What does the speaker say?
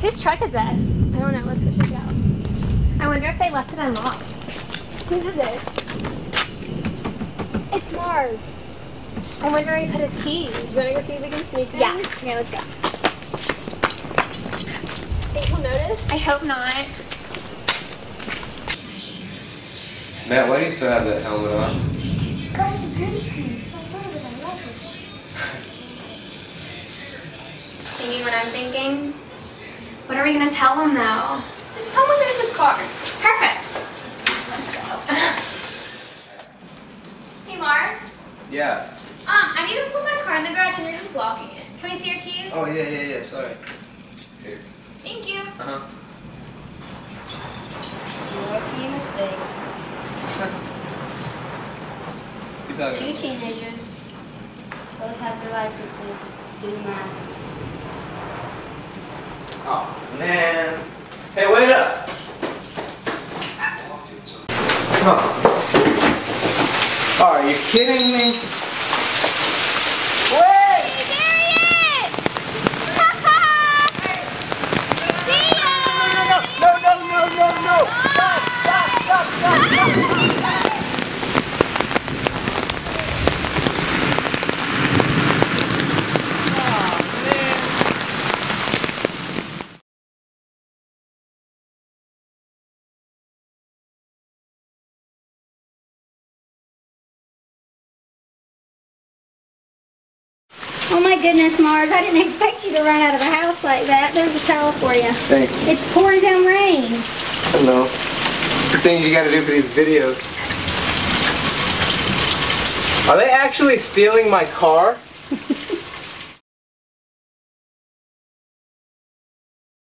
Whose truck is this? I don't know. Let's go check it out. I wonder if they left it unlocked. Whose is it? It's Mars. I wonder where he put his keys. You wanna go see if we can sneak in? Yeah. Okay, let's go. Think he'll notice? I hope not. Matt, why do you still have that helmet on? Thinking what I'm thinking? What are we gonna tell him though? Just tell him there's his car. Perfect. Let's go. Hey Mars. Yeah. I need to put my car in the garage and you're just blocking it. Can we see your keys? Oh, yeah, sorry. Here. Thank you. Rookie mistake. You talking Two teenagers. Both have their licenses. Do the math. Oh, man. Hey, wait up! Huh. Are you kidding me? Wait! There he is! See ya! No! Stop! Oh my goodness, Mars, I didn't expect you to run out of the house like that. There's a towel for you. Thanks. It's pouring down rain. Hello. It's the things you gotta do for these videos. Are they actually stealing my car?